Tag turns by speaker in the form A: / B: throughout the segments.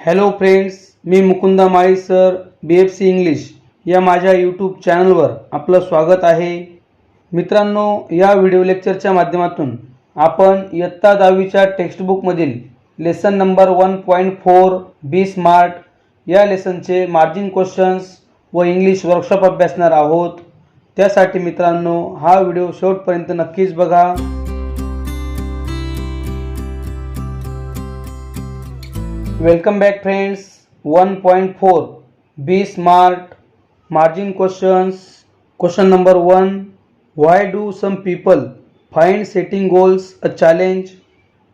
A: Hello friends, मी मुकुंदा माळी sir BFC English या माझ्या YouTube चॅनलवर आपलं स्वागत आहे. मित्रांनो, या व्हिडिओ लेक्चरच्या माध्यमातून आपण इयत्ता 10वीच्या टेक्स्टबुकमधील लेसन नंबर 1.4 बी स्मार्ट या लेसनचे मार्जिन क्वेश्चन्स व इंग्लिश वर्कशॉप अभ्यासणार आहोत. त्यासाठी मित्रांनो हा व्हिडिओ शेवटपर्यंत नक्कीच बघा. Welcome back friends. 1.4 be smart margin questions. Question number 1. Why do some people find setting goals a challenge?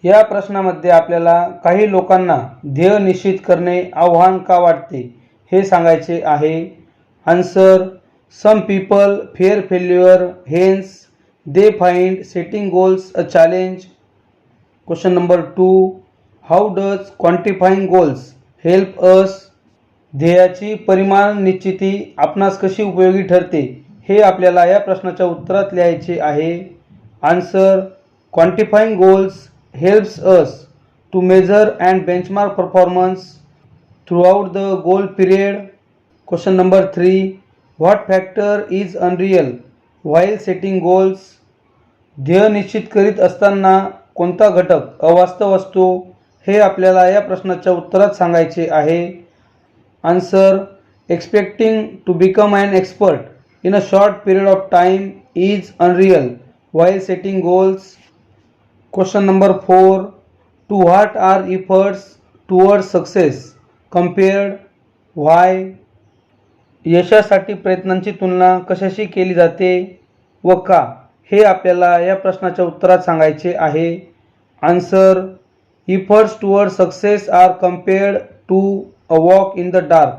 A: या प्रश्नामध्ये आपल्याला काही लोकांना ध्येय निश्चित करणे आव्हान का वाटते हे सांगायचे आहे. Answer: some people fear failure, hence they find setting goals a challenge. Question number 2. How does quantifying goals help us? ध्येयाची परिमाण निश्चिती आपणास कशी उपयोगी ठरते हे आपल्याला या प्रश्नाच्या उत्तरात लिहायचे आहे. Answer: quantifying goals helps us to measure and benchmark performance throughout the goal period. Question number 3. What factor is unreal while setting goals? ध्येय निश्चित करीत असताना कोणता घटक अवास्तव असतो हे आपल्याला या प्रश्नाच्या उत्तरात सांगायचे आहे. Answer: expecting to become an expert in a short period of time is unreal while setting goals. Question number 4. To what are efforts towards success compared? Why? यशासाठी प्रयत्नांची तुलना कशाशी केली जाते व का हे आपल्याला या प्रश्नाच्या उत्तरात सांगायचे आहे. Answer: efforts towards success are compared to a walk in the dark.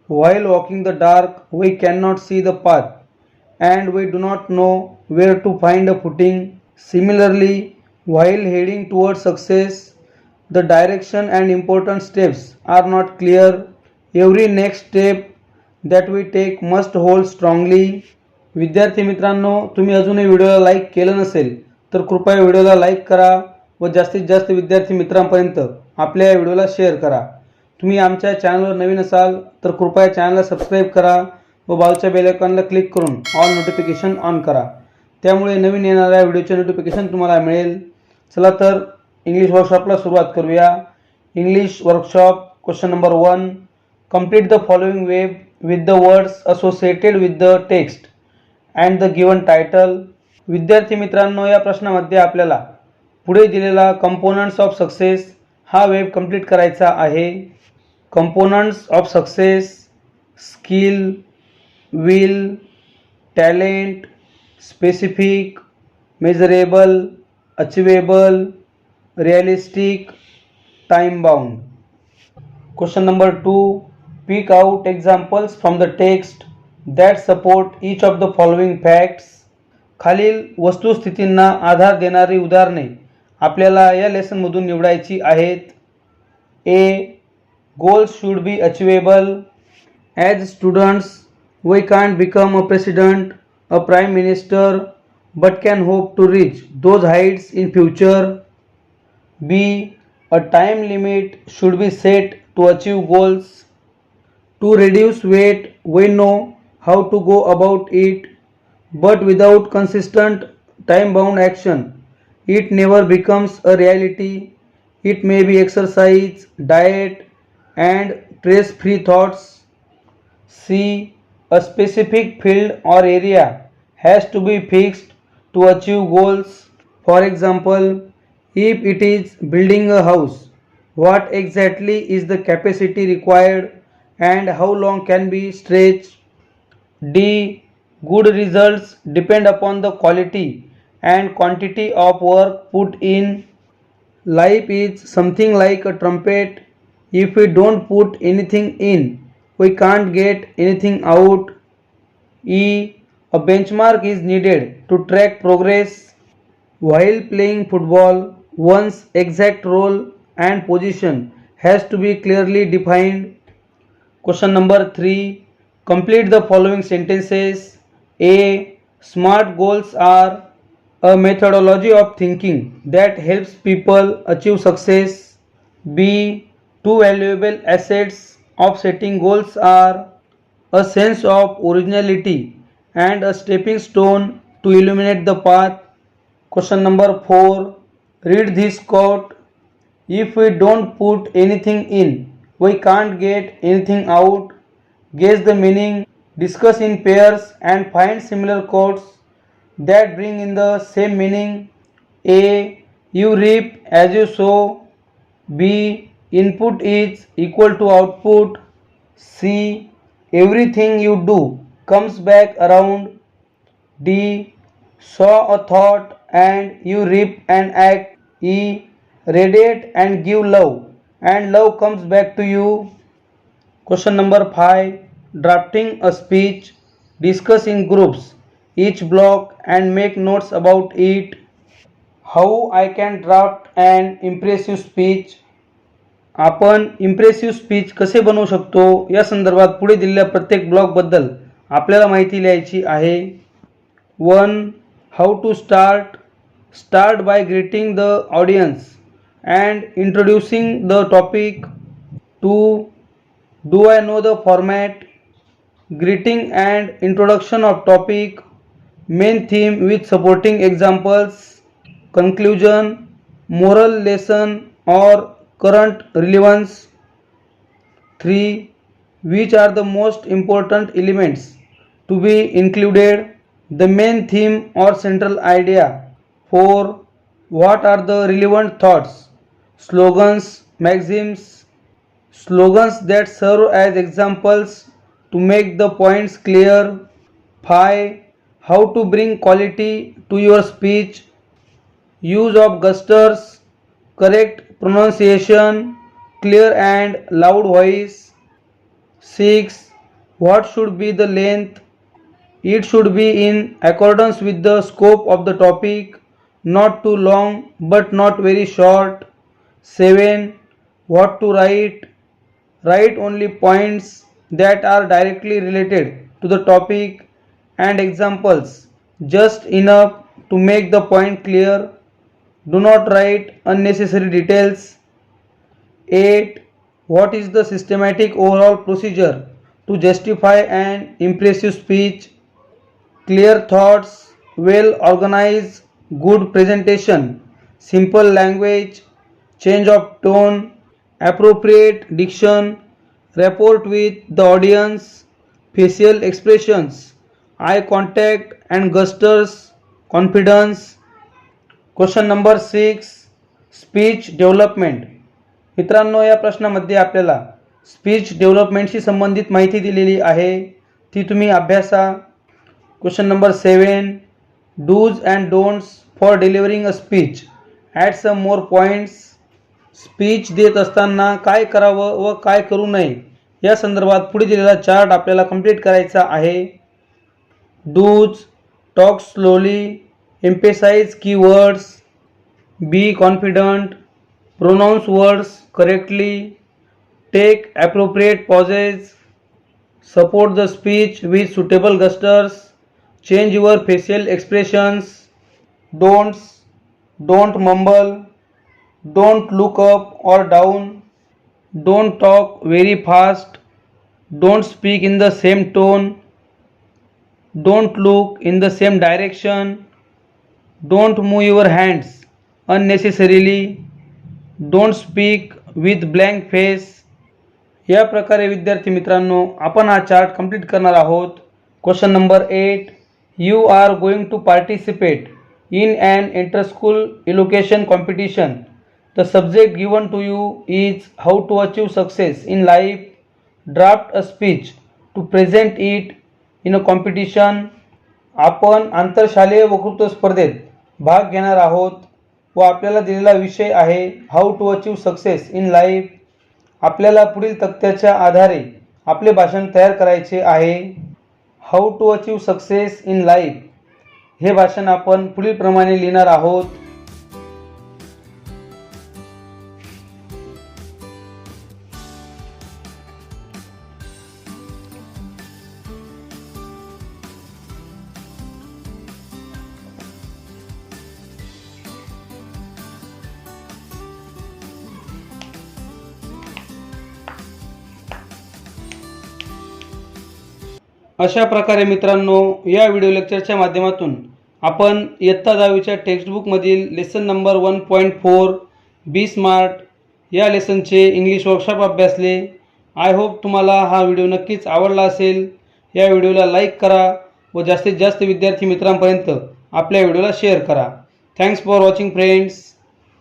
A: While walking the dark, we cannot see the path and we do not know where to find a footing. Similarly, while heading towards success, the direction and important steps are not clear. Every next step that we take must hold strongly. विद्यार्थी मित्रांनो, तुम्ही अजूनही व्हिडिओला like केलं नसेल तर कृपया व्हिडिओला लाईक करा व जास्तीत जास्त विद्यार्थी मित्रांपर्यंत आपल्या या व्हिडिओला शेअर करा. तुम्ही आमच्या चॅनलवर नवीन असाल तर कृपया चॅनलला सबस्क्राईब करा व बाजूच्या बेल आयकॉनला क्लिक करून ऑल नोटिफिकेशन ऑन करा. त्यामुळे नवीन येणाऱ्या व्हिडिओचे नोटिफिकेशन तुम्हाला मिळेल. चला तर इंग्लिश वर्कशॉपला सुरुवात करूया. English workshop question number 1. Complete the following web with the words associated with the text and the given title. विद्यार्थी मित्रांनो, या प्रश्नामध्ये आपल्याला पुढे दिलेला कंपोनंट्स ऑफ सक्सेस हा वेब कंप्लीट करायचा आहे. Components of success: skill, will, talent, specific, measurable, achievable, realistic, time bound. Question number 2. Pick out examples from the text that support each of the following facts. खालील वस्तुस्थितींना आधार देणारी उदाहरणे आपल्याला या लेसनमधून निवडायची आहेत. A. Goals should be achievable. As students we can't become a president, a prime minister, but can hope to reach those heights in future. B. A time limit should be set to achieve goals. To reduce weight we know how to go about it, but without consistent time-bound action, it never becomes a reality. It may be exercise, diet, and stress-free thoughts. C. A specific field or area has to be fixed to achieve goals. For example, if it is building a house, what exactly is the capacity required and how long can be stretched? D. Good results depend upon the quality and quantity of work put in. Life is something like a trumpet. If we don't put anything in, we can't get anything out. E. A benchmark is needed to track progress. While playing football, one's exact role and position has to be clearly defined. Question number 3. Complete the following sentences. A. Smart goals are a methodology of thinking that helps people achieve success. B. Two valuable assets of setting goals are a sense of originality and a stepping stone to illuminate the path. Question number 4. Read this quote. If we don't put anything in, we can't get anything out. Guess the meaning, discuss in pairs and find similar quotes that bring in the same meaning. A. You reap as you sow. B. Input is equal to output. C. Everything you do comes back around. D. Sow a thought and you reap an act. E. Radiate and give love and love comes back to you. Question number 5. Drafting a speech. Discuss in groups each block and make notes about it. How I can draft an impressive speech. आपण impressive speech कसे बनवू शकतो या संदर्भात पुढे दिलेल्या प्रत्येक ब्लॉकबद्दल आपल्याला माहिती लिहायची आहे. 1. How to start by greeting the audience and introducing the topic. 2. Do I know the format. Greeting and introduction of topic. Main theme with supporting examples. conclusion, moral lesson or current relevance. 3. Which are the most important elements to be included? The main theme or central idea. 4. What are the relevant thoughts? Slogans, maxims, slogans that serve as examples to make the points clear. 5. How to bring quality to your speech. Use of gusters, correct pronunciation, clear and loud voice. 6. What should be the length? It should be in accordance with the scope of the topic, not too long but not very short. 7. What to write? Write only points that are directly related to the topic and examples, just enough to make the point clear. Do not write unnecessary details. 8. What is the systematic overall procedure to justify an impressive speech? Clear thoughts, well organized, good presentation, simple language, change of tone, appropriate diction, rapport with the audience, facial expressions, eye contact and gestures, confidence. Question number 6. Speech development. मित्रांनो, या प्रश्नामध्ये आपल्याला speech डेव्हलपमेंटशी संबंधित माहिती दिलेली आहे, ती तुम्ही अभ्यासा. Question number 7. Dos and don'ts for delivering a speech. Add some more points. Speech देत असताना काय करावं व काय करू नये या संदर्भात पुढे दिलेला चार्ट आपल्याला कंप्लीट करायचा आहे. Dos: talk slowly, emphasize key words, be confident, pronounce words correctly, take appropriate pauses, support the speech with suitable gestures, change your facial expressions. Don'ts: don't mumble, don't look up or down, don't talk very fast, don't speak in the same tone, don't look in the same direction, don't move your hands unnecessarily, don't speak with blank face. या प्रकारे विद्यार्थी मित्रांनो, आपण हा chart complete करणार आहोत. Question number 8. You are going to participate in an inter school elocution competition. The subject given to you is how to achieve success in life. Draft a speech to present it in a competition. आपण आंतरशालेय वक्तृत्व स्पर्धेत भाग घेणार आहोत व आपल्याला दिलेला विषय आहे how to achieve success in life. आपल्याला पुढील तक्त्याच्या आधारे आपले भाषण तयार करायचे आहे. How to achieve success in life हे भाषण आपण पुढीलप्रमाणे लिहिणार आहोत. अशा प्रकारे मित्रांनो, या व्हिडिओ लेक्चरच्या माध्यमातून आपण इयत्ता 10वीच्या टेक्स्टबुकमधील लेसन नंबर 1.4 बी स्मार्ट या लेसनचे इंग्लिश वर्कशॉप अभ्यासले. आय होप तुम्हाला हा व्हिडिओ नक्कीच आवडला असेल. या व्हिडिओला लाईक करा व जास्तीत जास्त विद्यार्थी मित्रांपर्यंत आपल्या व्हिडिओला शेअर करा. Thanks for watching friends.